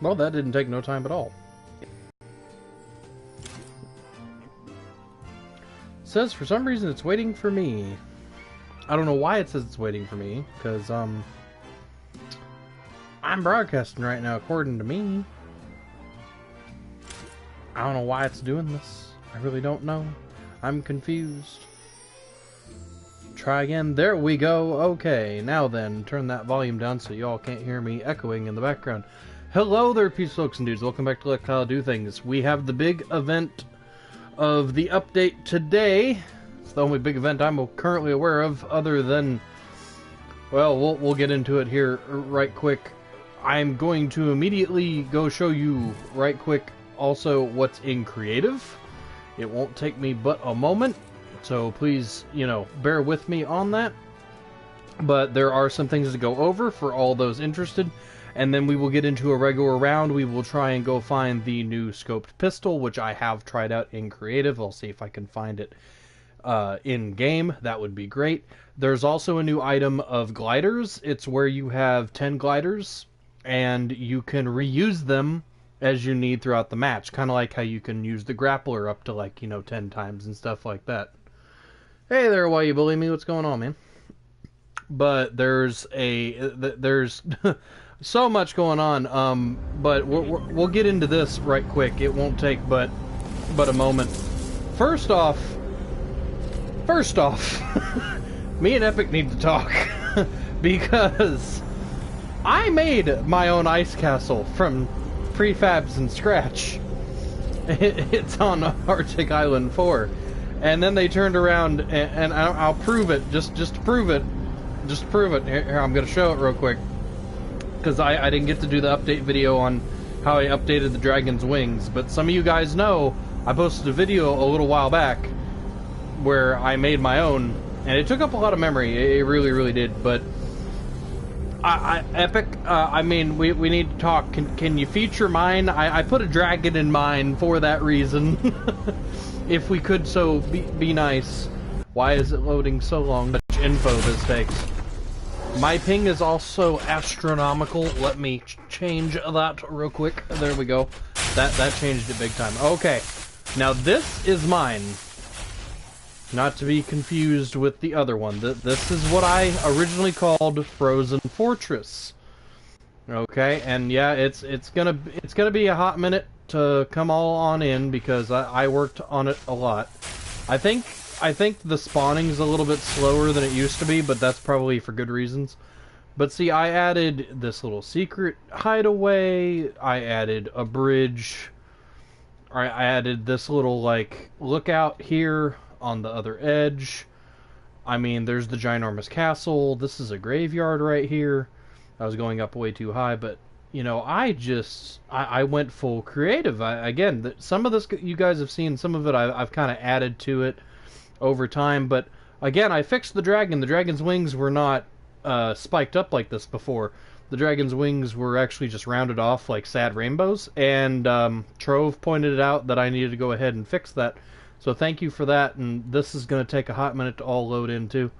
Well, that didn't take no time at all. It says for some reason it's waiting for me. I don't know why it says it's waiting for me, because, I'm broadcasting right now, according to me. I don't know why it's doing this. I really don't know. I'm confused. Try again. There we go. Okay, now then, turn that volume down so y'all can't hear me echoing in the background. Hello there, peace folks and dudes. Welcome back to Let Kyle Do Things. We have the big event of the update today. It's the only big event I'm currently aware of, other than, well, we'll get into it here right quick. I'm going to immediately go show you right quick also what's in creative. It won't take me but a moment, so please, you know, bear with me on that. But there are some things to go over for all those interested, and then we will get into a regular round. We will try and go find the new scoped pistol, which I have tried out in creative. I'll see if I can find it in game. That would be great. There's also a new item of gliders. It's where you have 10 gliders and you can reuse them as you need throughout the match, kind of like how you can use the grappler up to, like, you know, 10 times and stuff like that. Hey there, why you bully me? What's going on, man? But there's so much going on, but we'll get into this right quick. It won't take but a moment. First off, me and Epic need to talk because I made my own ice castle from prefabs and scratch. It's on Arctic Island 4, and then they turned around and I'll prove it, just to prove it. Here, I'm gonna show it real quick, because I didn't get to do the update video on how I updated the dragon's wings, but some of you guys know I posted a video a little while back where I made my own, and it took up a lot of memory. It really did. But Epic, I mean, we need to talk. Can you feature mine? I put a dragon in mine for that reason. If we could, so be nice. Why is it loading so long? Much info this takes. My ping is also astronomical. Let me change that real quick. There we go. That changed it big time. Okay, now this is mine. Not to be confused with the other one. This is what I originally called Frozen Fortress. Okay, and yeah, it's gonna be a hot minute to come all on in because I worked on it a lot. I think the spawning's a little bit slower than it used to be, but that's probably for good reasons. But see, I added this little secret hideaway, I added a bridge, I added this little, like, lookout here on the other edge. I mean, there's the ginormous castle, this is a graveyard right here. I was going up way too high, but, you know, I went full creative. Again, some of this you guys have seen, some of it I've kind of added to it over time, but again, I fixed the dragon. The dragon's wings were not spiked up like this before. The dragon's wings were actually just rounded off like sad rainbows, and Trove pointed out that I needed to go ahead and fix that. So thank you for that, and this is going to take a hot minute to all load into.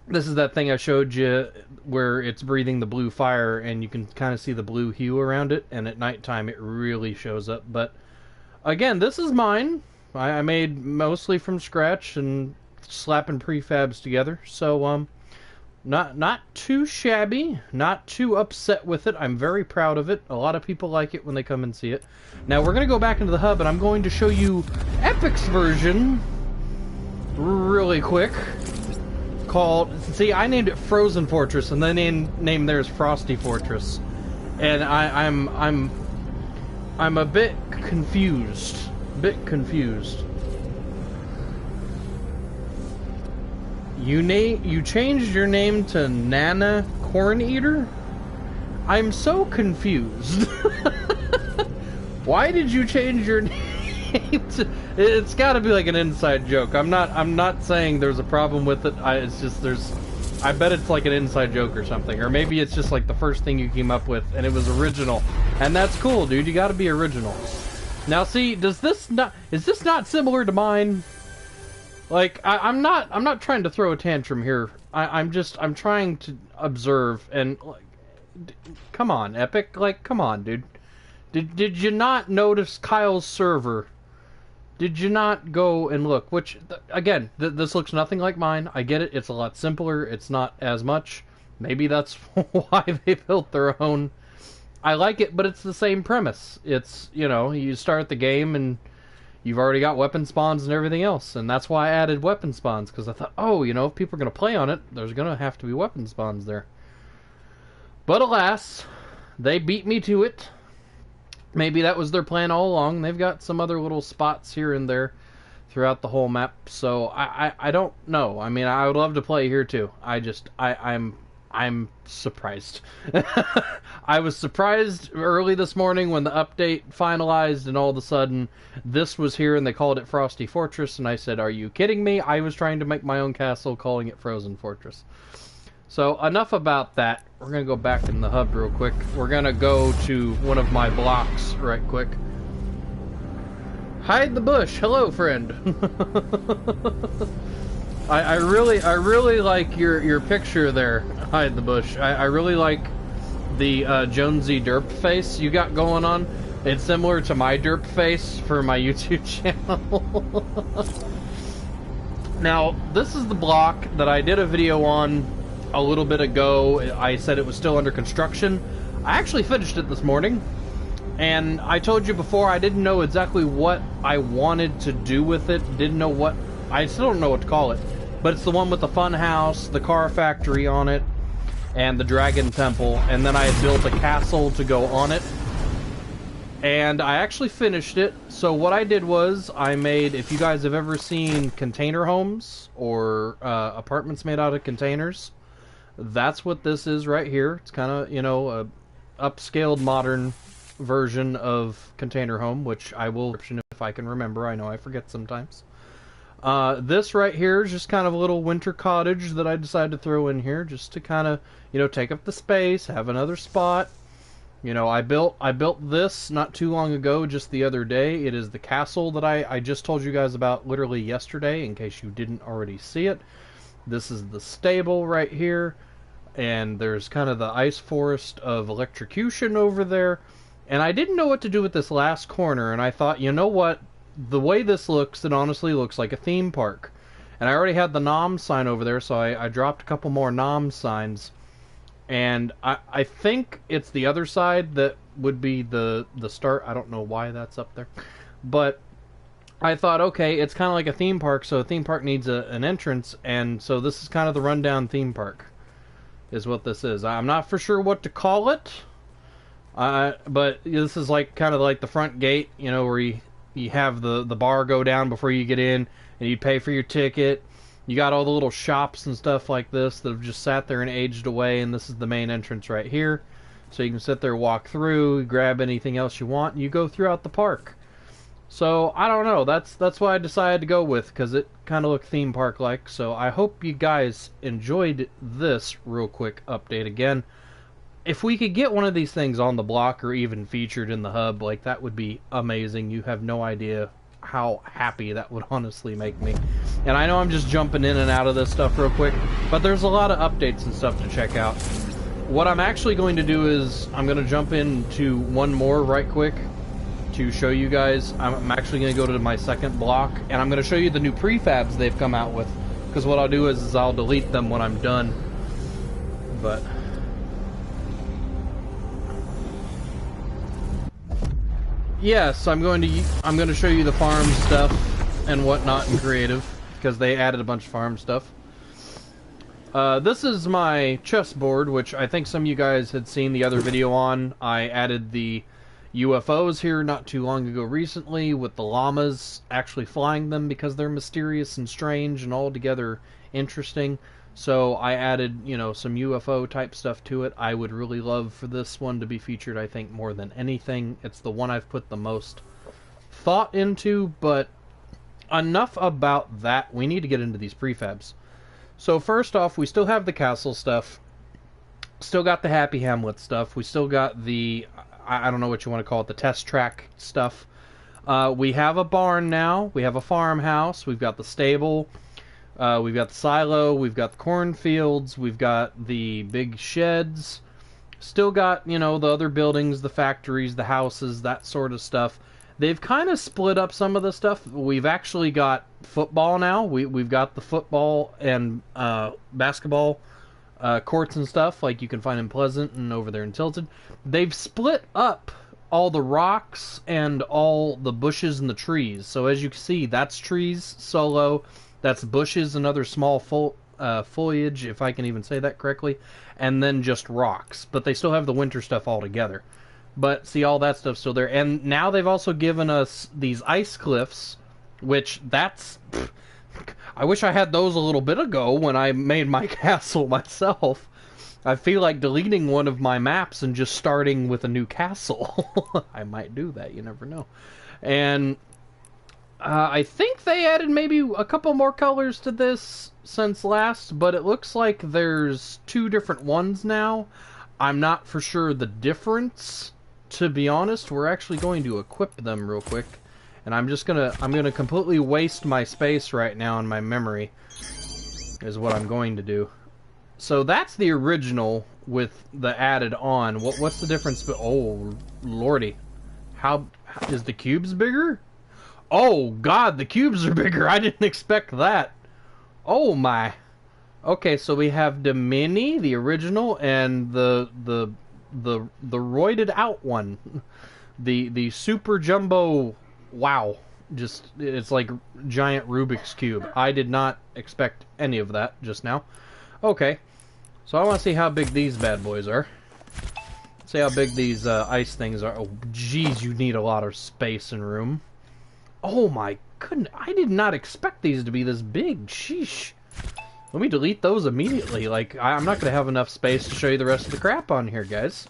This is that thing I showed you where it's breathing the blue fire, and you can kind of see the blue hue around it, and at nighttime it really shows up. But again, this is mine. I made mostly from scratch and slapping prefabs together, so not too shabby, not too upset with it. I'm very proud of it. A lot of people like it when they come and see it. Now we're gonna go back into the hub, and I'm going to show you Epic's version really quick. See, I named it Frozen Fortress, and they named theirs Frosty Fortress, and I'm a bit confused. You changed your name to Nana Corn Eater? I'm so confused. Why did you change your name to... It's got to be like an inside joke. I'm not saying there's a problem with it. It's just I bet it's like an inside joke or something, or maybe it's just like the first thing you came up with and it was original, and that's cool, dude. You got to be original. Now, see, is this not similar to mine? Like, I'm not trying to throw a tantrum here. I'm trying to observe, and like, come on, Epic. Like, come on, dude. Did you not notice Kyle's server? Did you not go and look? Which, again, this looks nothing like mine. I get it. It's a lot simpler. It's not as much. Maybe that's why they built their own. I like it, but it's the same premise. It's, you know, you start the game and you've already got weapon spawns and everything else. And that's why I added weapon spawns, because I thought, oh, you know, if people are going to play on it, there's going to have to be weapon spawns there. But alas, they beat me to it. Maybe that was their plan all along. They've got some other little spots here and there throughout the whole map. So I don't know. I mean, I would love to play here too. I'm surprised. I was surprised early this morning when the update finalized and all of a sudden this was here and they called it Frosty Fortress, and I said, are you kidding me? I was trying to make my own castle calling it Frozen Fortress. So enough about that. We're going to go back in the hub real quick. We're going to go to one of my blocks right quick. Hide the bush. Hello, friend. I really like your picture there. Hide the bush. I really like the Jonesy derp face you got going on. It's similar to my derp face for my YouTube channel. Now, this is the block that I did a video on a little bit ago. I said it was still under construction. I actually finished it this morning, and I told you before I didn't know exactly what I wanted to do with it. I still don't know what to call it, but it's the one with the fun house, the car factory on it, and the dragon temple, and then I had built a castle to go on it, and I actually finished it. So what I did was I made, if you guys have ever seen container homes or apartments made out of containers, that's what this is right here. It's kind of, you know, a upscaled modern version of container home, which I will if I can remember. I know I forget sometimes. This right here is just kind of a little winter cottage that I decided to throw in here just to kind of, you know, take up the space, have another spot. You know, I built this not too long ago, just the other day. It is the castle that I just told you guys about literally yesterday, in case you didn't already see it. This is the stable right here, and there's kind of the ice forest of electrocution over there. And I didn't know what to do with this last corner, and I thought, you know what? The way this looks, it honestly looks like a theme park. And I already had the Nom sign over there, so I dropped a couple more Nom signs. And I think it's the other side that would be the start. I don't know why that's up there. But I thought, okay, it's kind of like a theme park, so a theme park needs an entrance, and so this is kind of the rundown theme park, is what this is. I'm not for sure what to call it, but this is like kind of like the front gate, you know, where you have the bar go down before you get in, and you pay for your ticket. You got all the little shops and stuff like this that have just sat there and aged away, and this is the main entrance right here. So you can sit there, walk through, grab anything else you want, and you go throughout the park. So, I don't know, that's what I decided to go with, because it kind of looked theme park-like. So I hope you guys enjoyed this real quick update again. If we could get one of these things on the block or even featured in the hub, like, that would be amazing. You have no idea how happy that would honestly make me. And I know I'm just jumping in and out of this stuff real quick, but there's a lot of updates and stuff to check out. What I'm actually going to do is I'm going to jump into one more right quick to show you guys. I'm actually going to go to my second block, and I'm going to show you the new prefabs they've come out with, because what I'll do is I'll delete them when I'm done. But yes, I'm going to show you the farm stuff and whatnot in creative, because they added a bunch of farm stuff. This is my chessboard, which I think some of you guys had seen the other video on. I added the UFOs here not too long ago recently, with the llamas actually flying them because they're mysterious and strange and altogether interesting. So I added, you know, some UFO type stuff to it. I would really love for this one to be featured, I think, more than anything. It's the one I've put the most thought into, but enough about that. We need to get into these prefabs. So first off, we still have the castle stuff. Still got the Happy Hamlet stuff. We still got the, I don't know what you want to call it, the test track stuff. We have a barn now. We have a farmhouse. We've got the stable. We've got the silo. We've got the cornfields. We've got the big sheds. Still got, you know, the other buildings, the factories, the houses, that sort of stuff. They've kind of split up some of the stuff. We've actually got football now. We've got the football and basketball courts and stuff, like you can find in Pleasant and over there in Tilted. They've split up all the rocks and all the bushes and the trees. So as you can see, that's trees solo, that's bushes and other small foliage, if I can even say that correctly, and then just rocks. But they still have the winter stuff all together. But see, all that stuff's still there. And now they've also given us these ice cliffs, which that's... I wish I had those a little bit ago when I made my castle myself. I feel like deleting one of my maps and just starting with a new castle. I might do that, you never know. And I think they added maybe a couple more colors to this since last, but it looks like there's 2 different ones now. I'm not for sure the difference, to be honest. We're actually going to equip them real quick. And I'm gonna completely waste my space right now in my memory, is what I'm going to do. So that's the original with the added on. What's the difference? Oh, lordy. How is the cubes bigger? Oh god, the cubes are bigger. I didn't expect that. Oh my. Okay, so we have the mini, the original, and the roided out one. The super jumbo. Wow. Just, it's like giant Rubik's Cube. I did not expect any of that just now. Okay. So I want to see how big these bad boys are. See how big these ice things are. Oh, geez, you need a lot of space and room. Oh my goodness. I did not expect these to be this big. Sheesh. Let me delete those immediately. Like, I'm not going to have enough space to show you the rest of the crap on here, guys.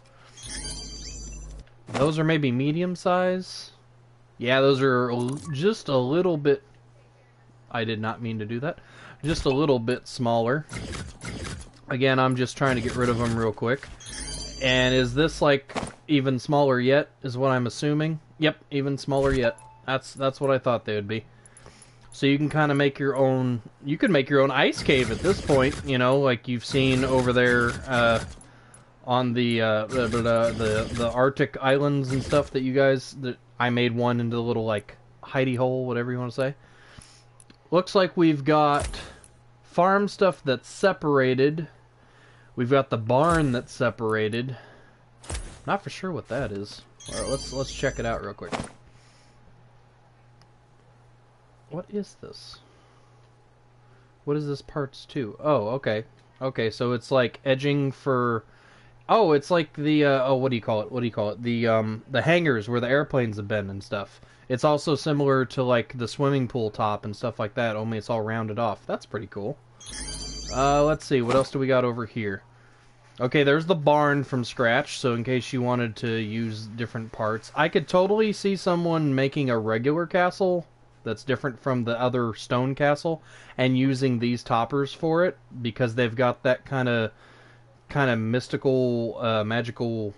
Those are maybe medium size. Yeah, those are just a little bit... I did not mean to do that. Just a little bit smaller. Again, I'm just trying to get rid of them real quick. And is this, like, even smaller yet, is what I'm assuming? Yep, even smaller yet. That's what I thought they would be. So you can kind of make your own... You can make your own ice cave at this point, you know, like you've seen over there on the Arctic islands and stuff that you guys... I made one into the little, like, hidey hole, whatever you want to say. Looks like we've got farm stuff that's separated. We've got the barn that's separated. Not for sure what that is. All right, let's check it out real quick. What is this? What is this parts to? Oh, okay. Okay, so it's like edging for... Oh, it's like the, oh, what do you call it? What do you call it? The hangars where the airplanes have been and stuff. It's also similar to, like, the swimming pool top and stuff like that, only it's all rounded off. That's pretty cool. Let's see, what else do we got over here? Okay, there's the barn from scratch, so in case you wanted to use different parts. I could totally see someone making a regular castle that's different from the other stone castle and using these toppers for it, because they've got that kind of mystical, magical,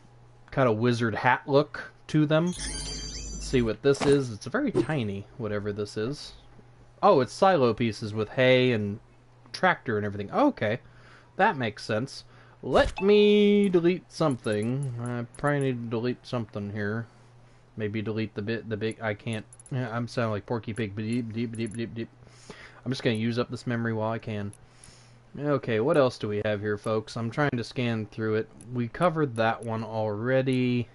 kind of wizard hat look to them. Let's see what this is. It's very tiny, whatever this is. Oh, it's silo pieces with hay and tractor and everything. Okay, that makes sense. Let me delete something. I probably need to delete something here. Maybe delete the big. I can't. Yeah, I'm sounding like Porky Pig. Deep. I'm just gonna use up this memory while I can. Okay, what else do we have here, folks? I'm trying to scan through it. We covered that one already.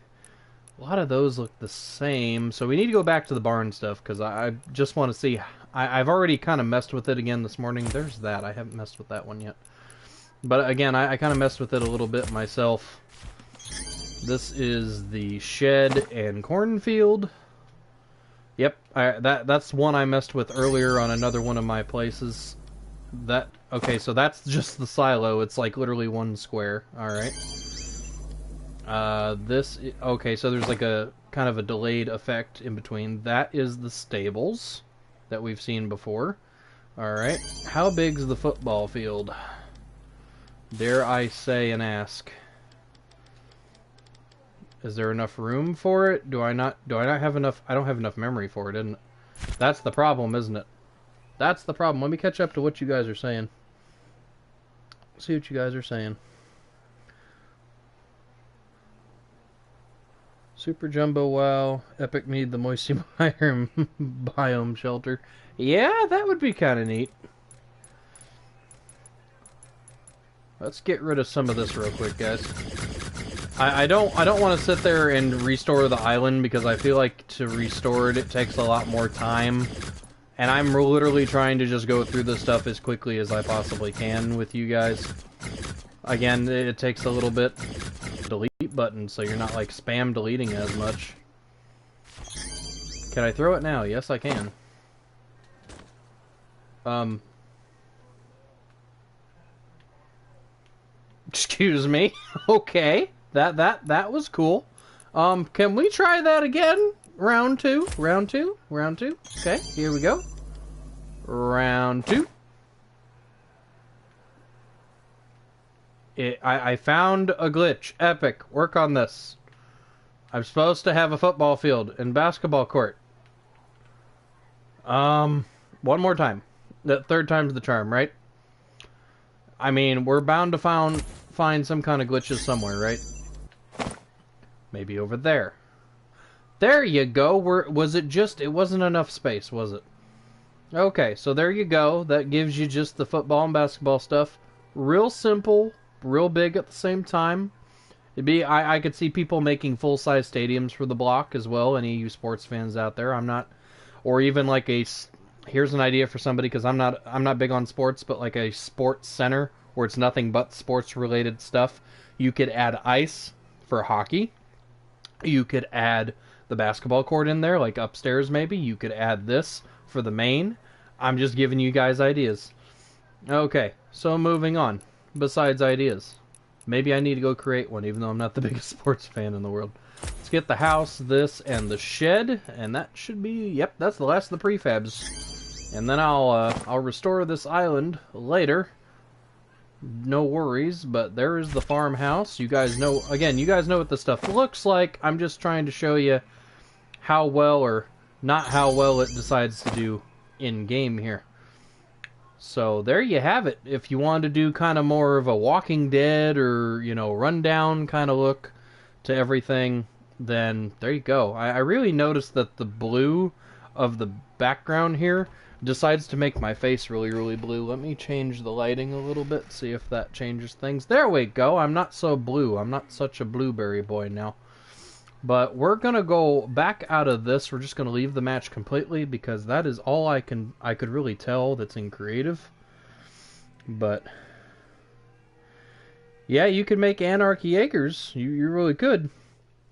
A lot of those look the same, so we need to go back to the barn stuff, because I just want to see... I've already kind of messed with it again this morning. There's that. I haven't messed with that one yet. But again, I kind of messed with it a little bit myself. This is the shed and cornfield. Yep, that's one I messed with earlier on another one of my places. Okay, so that's just the silo. It's like literally one square. Alright. Okay, so there's like a kind of a delayed effect in between. That is the stables that we've seen before. Alright. How big's the football field? Dare I say and ask. Is there enough room for it? Do I not have enough? I don't have enough memory for it, isn't it? That's the problem, isn't it? That's the problem. Let me catch up to what you guys are saying. See what you guys are saying. Super Jumbo Wow. Epic need the Moisty biome shelter. Yeah, that would be kind of neat. Let's get rid of some of this real quick, guys. I don't want to sit there and restore the island because I feel like to restore it, it takes a lot more time. And I'm literally trying to just go through this stuff as quickly as I possibly can with you guys. Again, it takes a little bit. Delete button, so you're not like spam deleting as much. Can I throw it now? Yes, I can. Excuse me. Okay. That was cool. Can we try that again? Round two. Okay, here we go. Round 2. I found a glitch. Epic. Work on this. I'm supposed to have a football field and basketball court. One more time. The third time's the charm, right? I mean, we're bound to find some kind of glitches somewhere, right? Maybe over there. There you go. Was it just... It wasn't enough space, was it? Okay, so there you go. That gives you just the football and basketball stuff. Real simple, real big at the same time. It'd be... I could see people making full-size stadiums for the block as well. Any of you sports fans out there. I'm not... Or even like a... Here's an idea for somebody, because I'm not big on sports, but like a sports center where it's nothing but sports-related stuff. You could add ice for hockey. You could add the basketball court in there, like upstairs maybe. You could add this for the main. I'm just giving you guys ideas. Okay, so moving on. Besides ideas. Maybe I need to go create one, even though I'm not the biggest sports fan in the world. Let's get the house, this, and the shed. And that should be... Yep, that's the last of the prefabs. And then I'll restore this island later. No worries, but there is the farmhouse. You guys know, again, you guys know what this stuff looks like. I'm just trying to show you how well or not how well it decides to do in-game here. So there you have it. If you want to do kind of more of a Walking Dead or, you know, rundown kind of look to everything, then there you go. I really noticed that the blue of the background here decides to make my face really, really blue. Let me change the lighting a little bit, see if that changes things. There we go. I'm not so blue. I'm not such a blueberry boy now. But we're going to go back out of this. We're just going to leave the match completely because that is all I could really tell that's in creative. But yeah, you could make Anarchy Acres. You really could.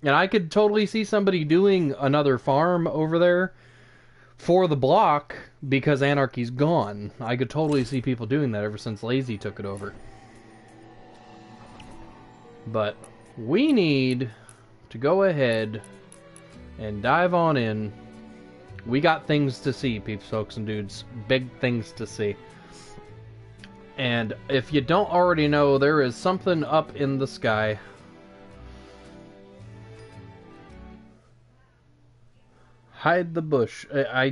And I could totally see somebody doing another farm over there for the block because Anarchy's gone. I could totally see people doing that ever since Lazy took it over. But we need to go ahead and dive on in. We got things to see, peeps, folks, and dudes. Big things to see. And if you don't already know, there is something up in the sky. Hide the bush. I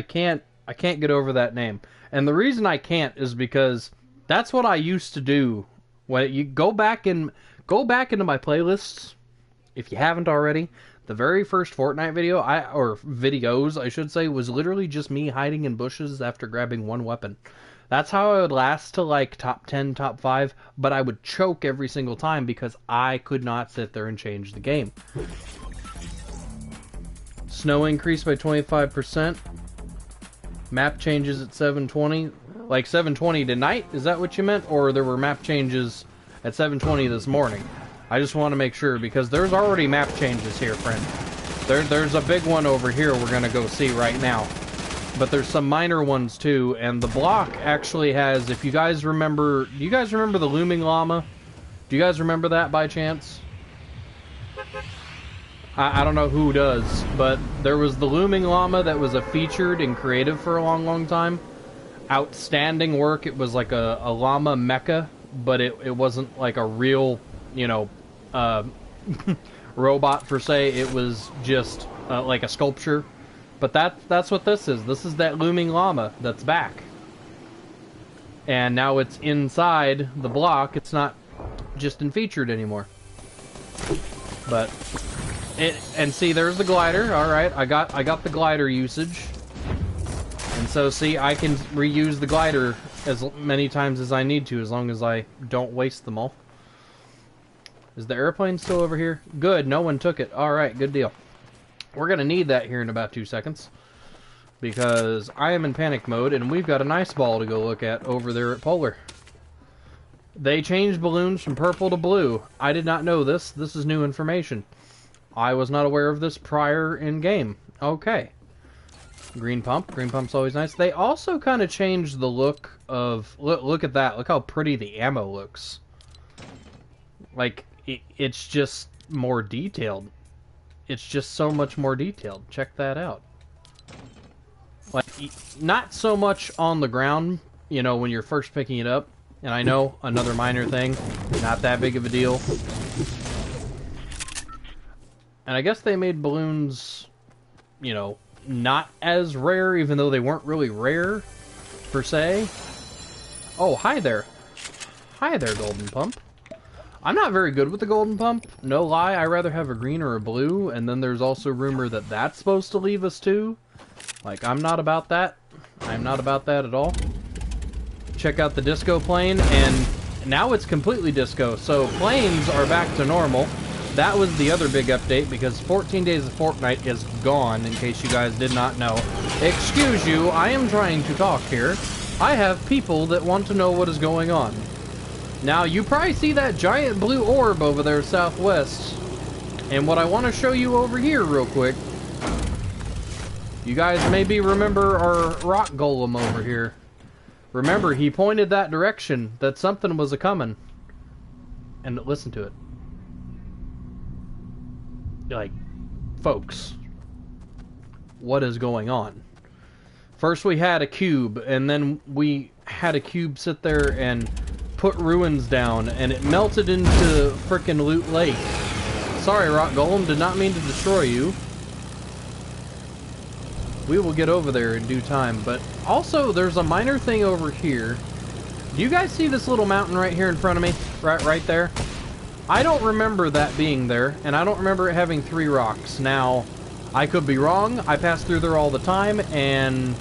can't get over that name. And the reason I can't is because that's what I used to do. When you go back into my playlists, if you haven't already, the very first Fortnite video, or videos, I should say, was literally just me hiding in bushes after grabbing one weapon. That's how I would last to like top 10, top 5, but I would choke every single time because I could not sit there and change the game. Snow increased by 25%. Map changes at 7:20. Like 7:20 tonight? Is that what you meant? Or there were map changes at 7:20 this morning? I just want to make sure because there's already map changes here, friend. There's a big one over here we're going to go see right now. But there's some minor ones too. And the block actually has, if you guys remember... Do you guys remember the Looming Llama? Do you guys remember that by chance? I don't know who does, but there was the Looming Llama that was a featured in creative for a long, long time. Outstanding work. It was like a llama mecha, but it wasn't like a real, you know, robot per se. It was just like a sculpture. But that's what this is. This is that Looming Llama that's back. And now it's inside the block. It's not just in featured anymore. But... And see, there's the glider. All right, I got the glider usage. And so, see, I can reuse the glider as many times as I need to, as long as I don't waste them all. Is the airplane still over here? Good, no one took it. All right, good deal. We're gonna need that here in about 2 seconds, because I am in panic mode, and we've got an ice ball to go look at over there at Polar. They changed balloons from purple to blue. I did not know this. This is new information. I was not aware of this prior in-game. Okay. Green pump. Green pump's always nice. They also kind of changed the look of... Look at that. Look how pretty the ammo looks. Like, it's just more detailed. It's just so much more detailed. Check that out. Like, not so much on the ground, you know, when you're first picking it up. And I know, another minor thing. Not that big of a deal. And I guess they made balloons, you know, not as rare, even though they weren't really rare, per se. Oh, hi there. Hi there, golden pump. I'm not very good with the golden pump. No lie, I rather have a green or a blue, and then there's also rumor that that's supposed to leave us too. Like, I'm not about that. I'm not about that at all. Check out the disco plane, and now it's completely disco, so planes are back to normal. That was the other big update, because 14 Days of Fortnite is gone, in case you guys did not know. Excuse you, I am trying to talk here. I have people that want to know what is going on. Now, you probably see that giant blue orb over there southwest. And what I want to show you over here real quick, you guys maybe remember our rock golem over here. Remember, he pointed that direction, that something was a-coming. And listen to it. Like, folks, what is going on? First we had a cube, and then we had a cube sit there and put ruins down, and it melted into frickin' Loot Lake. Sorry, Rock Golem, did not mean to destroy you. We will get over there in due time, but also there's a minor thing over here. Do you guys see this little mountain right here in front of me? Right there? I don't remember that being there, and I don't remember it having 3 rocks. Now, I could be wrong. I pass through there all the time, and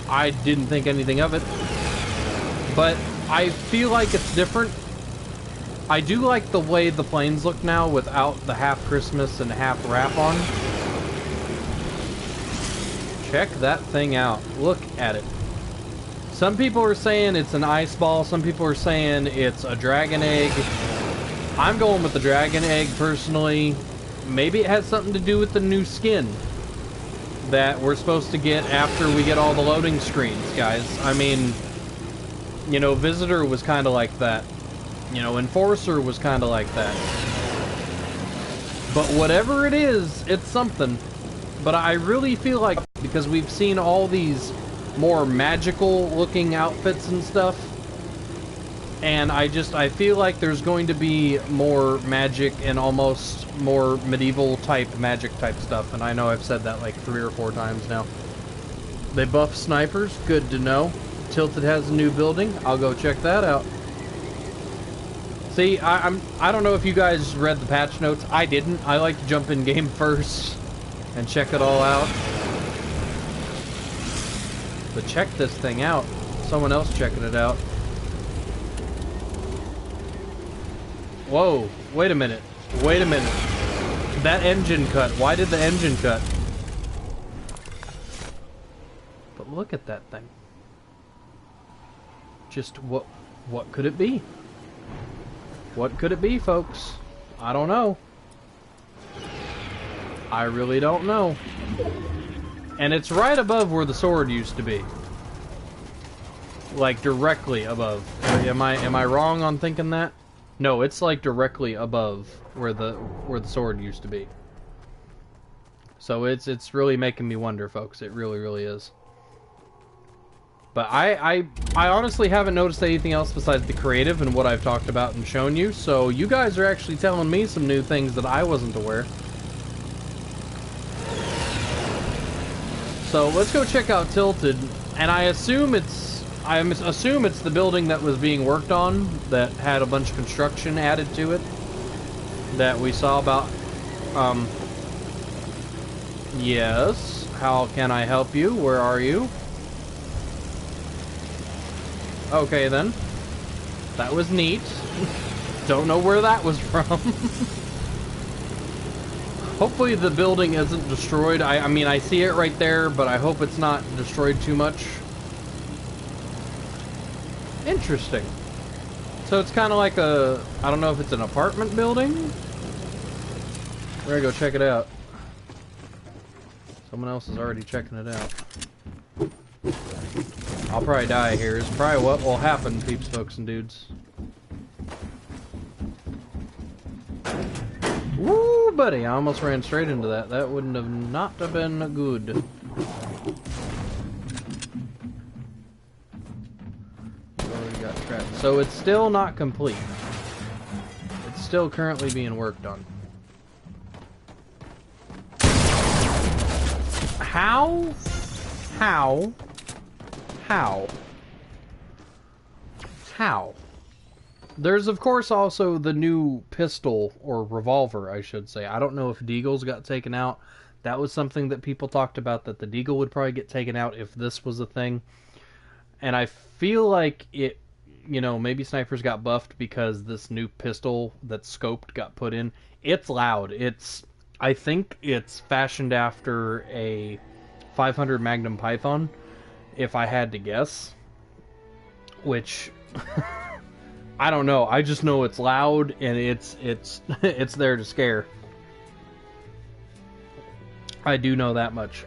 I didn't think anything of it. But I feel like it's different. I do like the way the planes look now without the half Christmas and half wrap on. Check that thing out. Look at it. Some people are saying it's an ice ball. Some people are saying it's a dragon egg. I'm going with the dragon egg, personally. Maybe it has something to do with the new skin that we're supposed to get after we get all the loading screens, guys. I mean, you know, Visitor was kind of like that. You know, Enforcer was kind of like that. But whatever it is, it's something. But I really feel like, because we've seen all these more magical looking outfits and stuff, and I feel like there's going to be more magic and almost more medieval type magic type stuff. And I know I've said that like 3 or 4 times now. They buff snipers, good to know. Tilted has a new building, I'll go check that out. See, I don't know if you guys read the patch notes. I didn't. I like to jump in game first and check it all out. But check this thing out. Someone else checking it out. Whoa, wait a minute. Wait a minute. That engine cut. Why did the engine cut? But look at that thing. Just what could it be? What could it be, folks? I don't know. I really don't know. And it's right above where the sword used to be. Like directly above. Am I wrong on thinking that? No, it's like directly above where the sword used to be. So it's really making me wonder, folks. It really is. But I honestly haven't noticed anything else besides the creative and what I've talked about and shown you. So you guys are actually telling me some new things that I wasn't aware. So let's go check out Tilted, and I assume it's the building that was being worked on that had a bunch of construction added to it that we saw about Yes. How can I help you? Where are you? Okay, then. That was neat. Don't know where that was from. Hopefully the building isn't destroyed. I mean, I see it right there, but I hope it's not destroyed too much. Interesting. So it's kind of like a... I don't know if it's an apartment building? We're gonna go check it out. Someone else is already checking it out. I'll probably die here. It's probably what will happen, peeps, folks, and dudes. Woo, buddy! I almost ran straight into that. That wouldn't have not have been good. Already got trapped. So it's still not complete. It's still currently being worked on. How? How? How? How? There's, of course, also the new pistol, or revolver, I should say. I don't know if Deagle's got taken out. That was something that people talked about, that the Deagle would probably get taken out if this was a thing. And I feel like it, you know, maybe snipers got buffed because this new pistol that's scoped got put in. It's loud. I think it's fashioned after a 500 Magnum Python, if I had to guess. Which... I don't know. I just know it's loud and it's it's there to scare. I do know that much.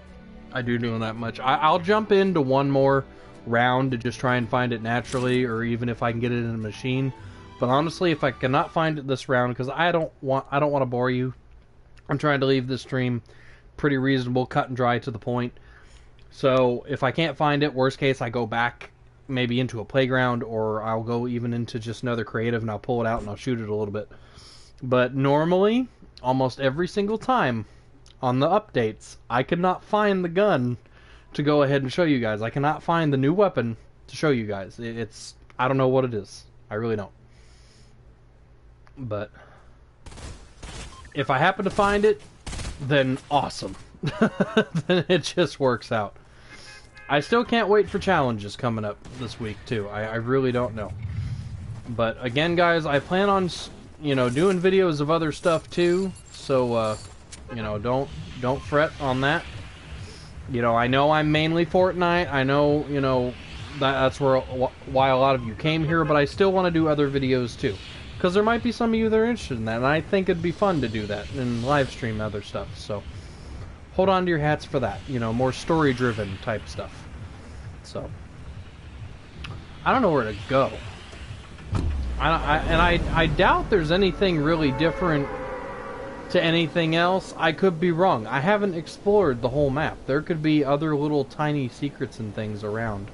I do know that much. I'll jump into one more round to just try and find it naturally, or even if I can get it in a machine. But honestly, if I cannot find it this round, because I don't want to bore you. I'm trying to leave this stream pretty reasonable, cut and dry, to the point. So if I can't find it, worst case, I go back maybe into a playground, or I'll go even into just another creative and I'll pull it out and I'll shoot it a little bit. But normally, almost every single time on the updates, I could not find the gun to go ahead and show you guys. I cannot find the new weapon to show you guys. It's I don't know what it is. I really don't. But if I happen to find it, then awesome. Then it just works out. I still can't wait for challenges coming up this week, too. I really don't know. But, again, guys, I plan on, you know, doing videos of other stuff, too. So, you know, don't fret on that. You know, I know I'm mainly Fortnite. I know, you know, that's why a lot of you came here. But I still want to do other videos, too. Because there might be some of you that are interested in that. And I think it'd be fun to do that and live stream other stuff. So, hold on to your hats for that. You know, more story-driven type stuff. So, I don't know where to go. I doubt there's anything really different to anything else. I could be wrong. I haven't explored the whole map. There could be other little tiny secrets and things around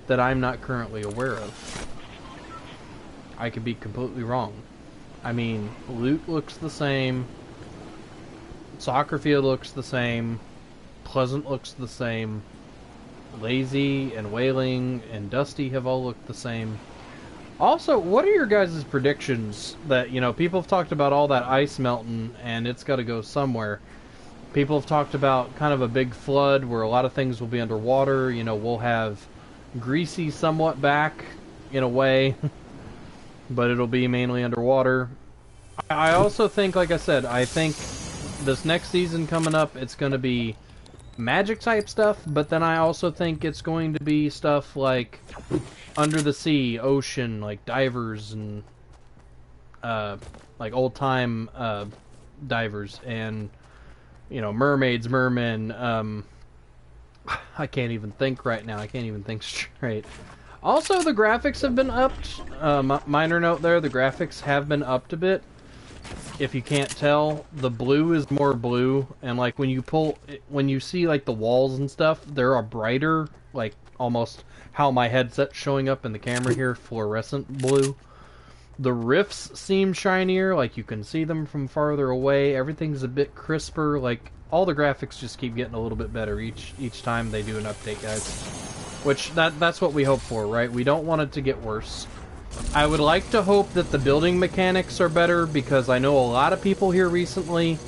that I'm not currently aware of. I could be completely wrong. I mean, loot looks the same. Soccer field looks the same. Pleasant looks the same. Lazy and Wailing and Dusty have all looked the same. Also, what are your guys' predictions that, you know, people have talked about all that ice melting and it's got to go somewhere. People have talked about kind of a big flood where a lot of things will be underwater. You know, we'll have Greasy somewhat back in a way, but it'll be mainly underwater. I also think, like I said, I think this next season coming up, it's going to be magic type stuff, but then I also think it's going to be stuff like under the sea, ocean, like divers and like old time divers and, you know, mermaids, mermen. I can't even think right now. I can't even think straight. Also, the graphics have been upped. Minor note there, the graphics have been upped a bit. If you can't tell, the blue is more blue, and like when you see like the walls and stuff, they're a brighter, like almost how my headset's showing up in the camera here, fluorescent blue. The rifts seem shinier, like you can see them from farther away. Everything's a bit crisper, like all the graphics just keep getting a little bit better each time they do an update, guys. Which that's what we hope for, right? We don't want it to get worse. I would like to hope that the building mechanics are better, because I know a lot of people here recently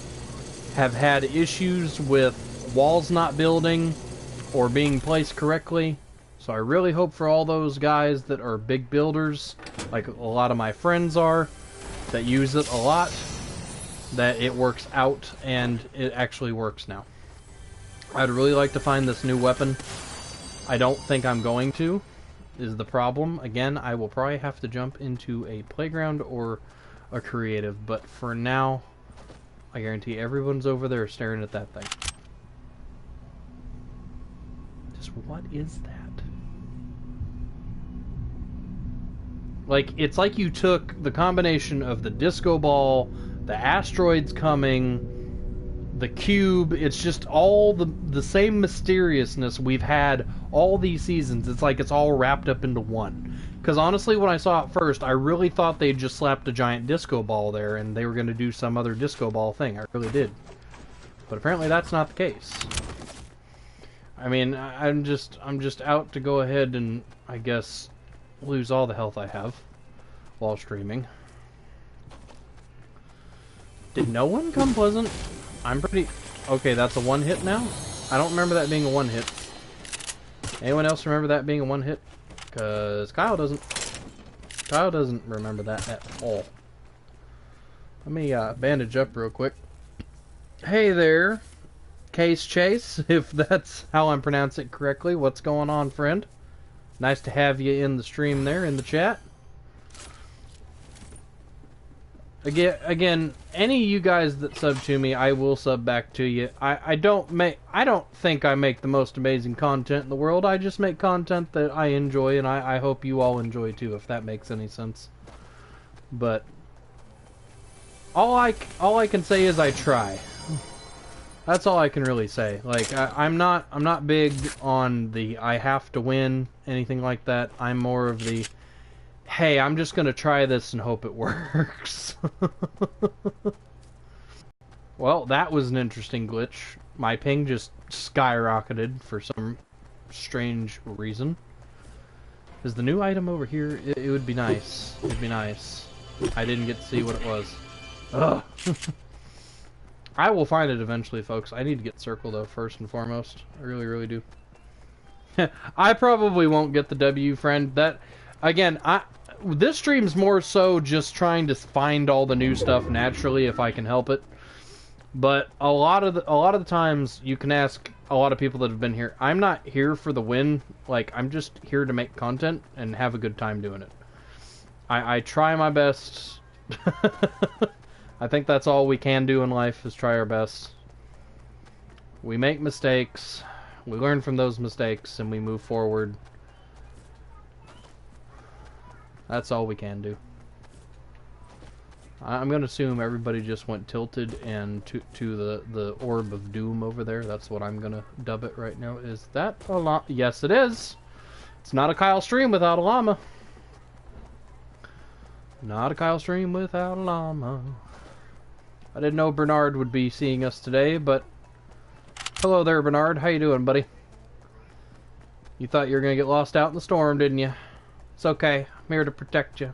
have had issues with walls not building or being placed correctly. So I really hope for all those guys that are big builders, like a lot of my friends are, that use it a lot, that it works out and it actually works now. I'd really like to find this new weapon. I don't think I'm going to, is the problem. Again, I will probably have to jump into a playground or a creative, but for now, I guarantee everyone's over there staring at that thing. Just what is that? Like, it's like you took the combination of the disco ball, the asteroids coming, the cube. It's just all the same mysteriousness we've had all these seasons. It's like it's all wrapped up into one. Because honestly, when I saw it first, I really thought they'd just slapped a giant disco ball there and they were going to do some other disco ball thing. I really did. But apparently that's not the case. I mean, I'm just out to go ahead and, I guess, lose all the health I have while streaming. Did no one come pleasant? I'm pretty... Okay, that's a one hit now? I don't remember that being a one hit. Anyone else remember that being a one hit? Because Kyle doesn't. Kyle doesn't remember that at all. Let me bandage up real quick. Hey there, Case Chase, if that's how I'm pronouncing it correctly. What's going on, friend? Nice to have you in the stream there, in the chat. Again, any of you guys that sub to me, I will sub back to you. I don't think I make the most amazing content in the world. I just make content that I enjoy, and I hope you all enjoy too, if that makes any sense. But all I can say is I try. That's all I can really say. Like, I'm not big on the I have to win, anything like that. I'm more of the, hey, I'm just gonna try this and hope it works. Well, that was an interesting glitch. My ping just skyrocketed for some strange reason. Is the new item over here? It would be nice. It'd be nice. I didn't get to see what it was. Ugh. I will find it eventually, folks. I need to get Circle, though, first and foremost. I really, really do. I probably won't get the W, friend. That, again, this stream's more so just trying to find all the new stuff naturally, if I can help it. But a lot of the times, you can ask a lot of people that have been here. I'm not here for the win. Like, I'm just here to make content and have a good time doing it. I try my best. I think that's all we can do in life, is try our best. We make mistakes, we learn from those mistakes, and we move forward. That's all we can do. I'm going to assume everybody just went tilted and to the orb of doom over there. That's what I'm going to dub it right now. Is that a llama? Yes, it is. It's not a Kyle stream without a llama. Not a Kyle stream without a llama. I didn't know Bernard would be seeing us today, but hello there, Bernard. How you doing, buddy? You thought you were gonna get lost out in the storm, didn't you? It's okay. I'm here to protect you.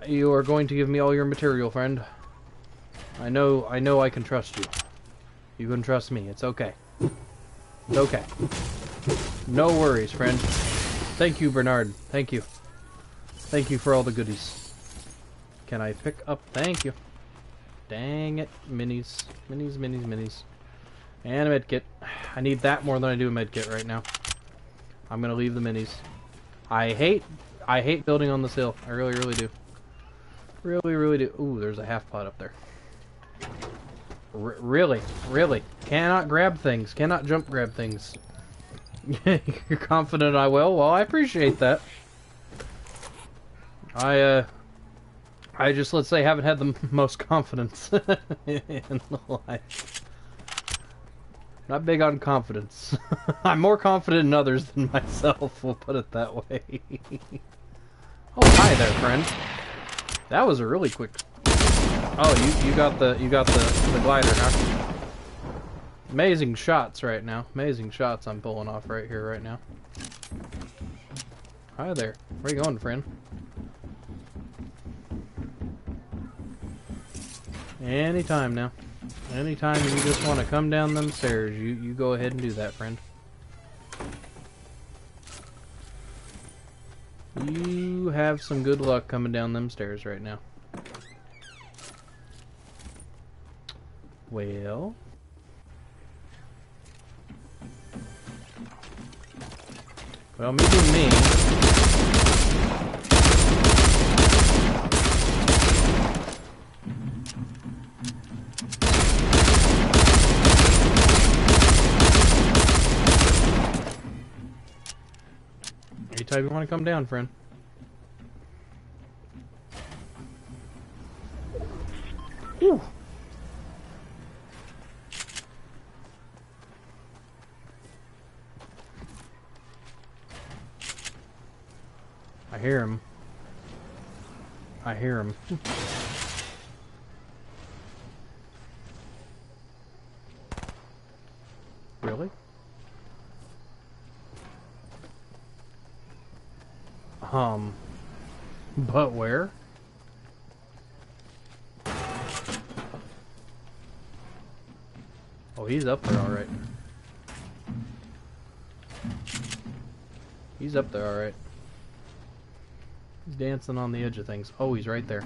You are going to give me all your material, friend. I know I can trust you. You can trust me. It's okay. It's okay. No worries, friend. Thank you, Bernard. Thank you. Thank you for all the goodies. Can I pick up? Thank you. Dang it. Minis. Minis, minis, minis. And a medkit. I need that more than I do a medkit right now. I'm gonna leave the minis. I hate building on this hill. I really, really do. Really, really do. Ooh, there's a half pot up there. Really? Really? Cannot grab things. Cannot jump grab things. You're confident I will? Well, I appreciate that. I just, let's say, haven't had the most confidence in life. Not big on confidence. I'm more confident in others than myself, we'll put it that way. Oh, hi there, friend. That was a really quick... Oh, you got the glider, huh? Amazing shots right now. Amazing shots I'm pulling off right here, right now. Hi there. Where you going, friend? Anytime now. Anytime you just want to come down them stairs, you go ahead and do that, friend. You have some good luck coming down them stairs right now. Well... Well, me being me... Anytime you want to come down, friend. Whew. I hear him. I hear him. Really? But where? Oh, he's up there, alright. He's up there, alright. He's dancing on the edge of things. Oh, he's right there.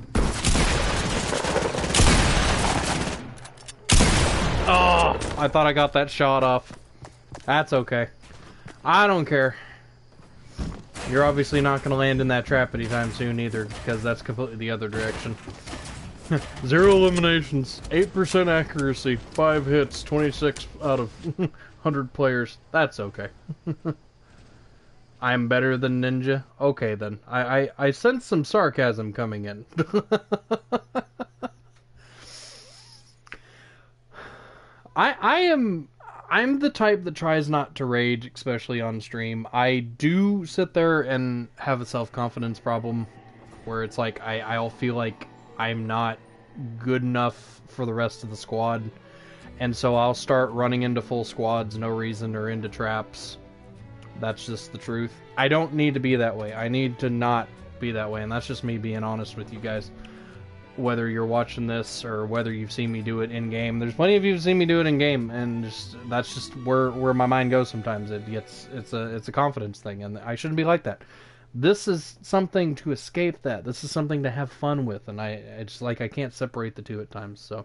Oh! I thought I got that shot off. That's okay. I don't care. You're obviously not going to land in that trap anytime soon either, because that's completely the other direction. 0 eliminations, 8% accuracy, 5 hits, 26 out of 100 players. That's okay. I'm better than Ninja? Okay then. I sense some sarcasm coming in. I'm the type that tries not to rage, especially on stream. I do sit there and have a self-confidence problem where it's like I'll feel like I'm not good enough for the rest of the squad, and so I'll start running into full squads, no reason, or into traps. That's just the truth. I don't need to be that way. I need to not be that way, and that's just me being honest with you guys. Whether you're watching this or whether you've seen me do it in game, there's plenty of you who've seen me do it in game, and that's just where my mind goes sometimes. It's a confidence thing, and I shouldn't be like that. This is something to escape that. This is something to have fun with, and it's like I can't separate the two at times. So,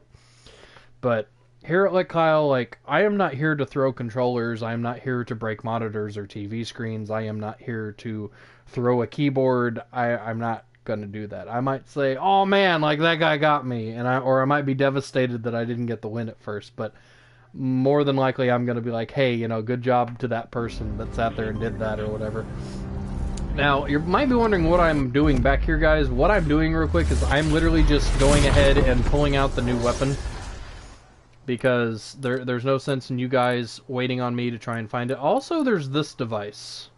but here at Let Kyle, like, I am not here to throw controllers. I am not here to break monitors or TV screens. I am not here to throw a keyboard. I'm not gonna do that. I might say, oh man, like that guy got me, or I might be devastated that I didn't get the win at first, but more than likely I'm gonna be like, hey, you know, good job to that person that sat there and did that or whatever. Now, you might be wondering what I'm doing back here, guys. What I'm doing real quick is I'm literally just going ahead and pulling out the new weapon, because there's no sense in you guys waiting on me to try and find it. Also, there's this device,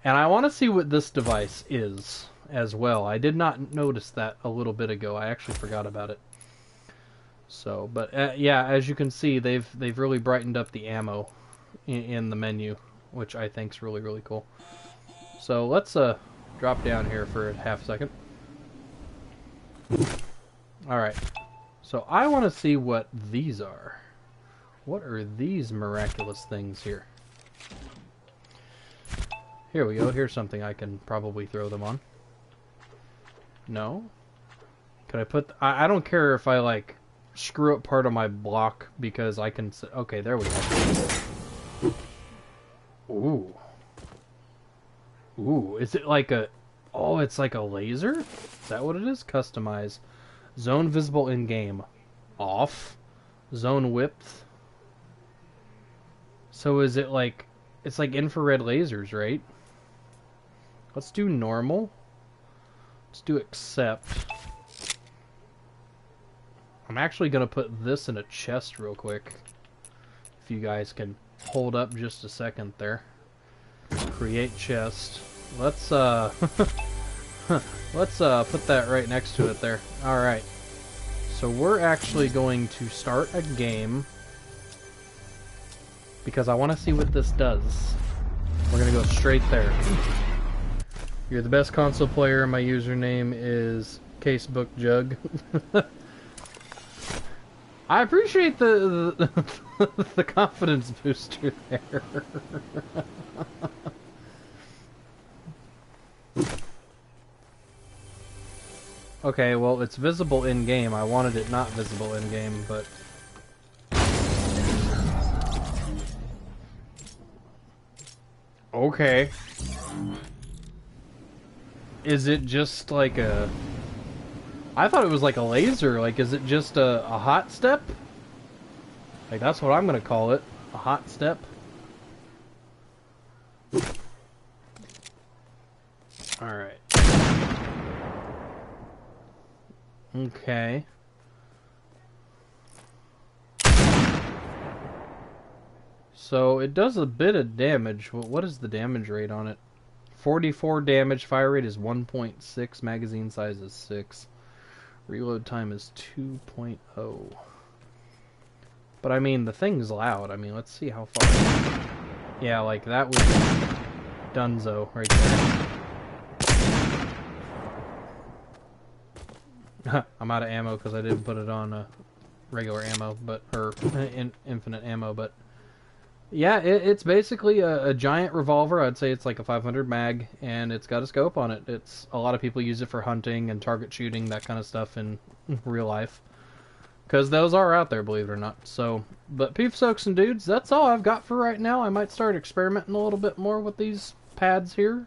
and I want to see what this device is as well. I did not notice that a little bit ago. I actually forgot about it. So, but yeah, as you can see, they've really brightened up the ammo in the menu, which I think is really, really cool. So let's drop down here for a half second. Alright, so I want to see what these are. What are these miraculous things here? Here we go. Here's something I can probably throw them on. No? Can I put... I don't care if I, like, screw up part of my block, because I can... Okay, there we go. Ooh. Ooh, is it like a... Oh, it's like a laser? Is that what it is? Customize. Zone visible in-game. Off. Zone width. So is it like... It's like infrared lasers, right? Let's do normal. Let's do accept. I'm actually going to put this in a chest real quick. If you guys can hold up just a second there. Create chest. Let's let's put that right next to it there. Alright. So we're actually going to start a game, because I want to see what this does. We're going to go straight there. You're the best console player. My username is Casebookjug. I appreciate the confidence booster there. Okay, well, it's visible in-game. I wanted it not visible in-game, but... Okay. Is it just like a... I thought it was like a laser. Like, is it just a hot step? Like, that's what I'm gonna call it. A hot step. Alright. Okay. So, it does a bit of damage. What is the damage rate on it? 44 damage, fire rate is 1.6, magazine size is 6. Reload time is 2.0. But I mean, the thing's loud. I mean, let's see how far... Yeah, like, that was Dunzo right there. I'm out of ammo because I didn't put it on regular ammo, but... Or, infinite ammo, but... Yeah, it's basically a giant revolver. I'd say it's like a 500 mag, and it's got a scope on it. It's a lot of people use it for hunting and target shooting, that kind of stuff in real life. Because those are out there, believe it or not. So, but peeps, soaks, and dudes, that's all I've got for right now. I might start experimenting a little bit more with these pads here.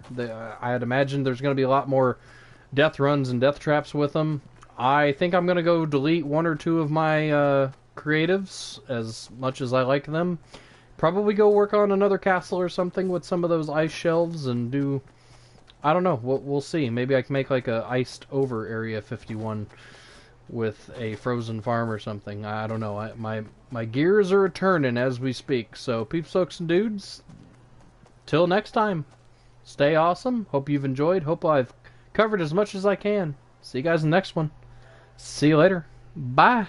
I'd imagine there's going to be a lot more death runs and death traps with them. I think I'm going to go delete one or two of my creatives, as much as I like them. Probably go work on another castle or something with some of those ice shelves and do... I don't know. We'll see. Maybe I can make like a iced over Area 51 with a frozen farm or something. I don't know. My gears are turning as we speak. So, peeps, soaks, and dudes, till next time, stay awesome. Hope you've enjoyed. Hope I've covered as much as I can. See you guys in the next one. See you later. Bye.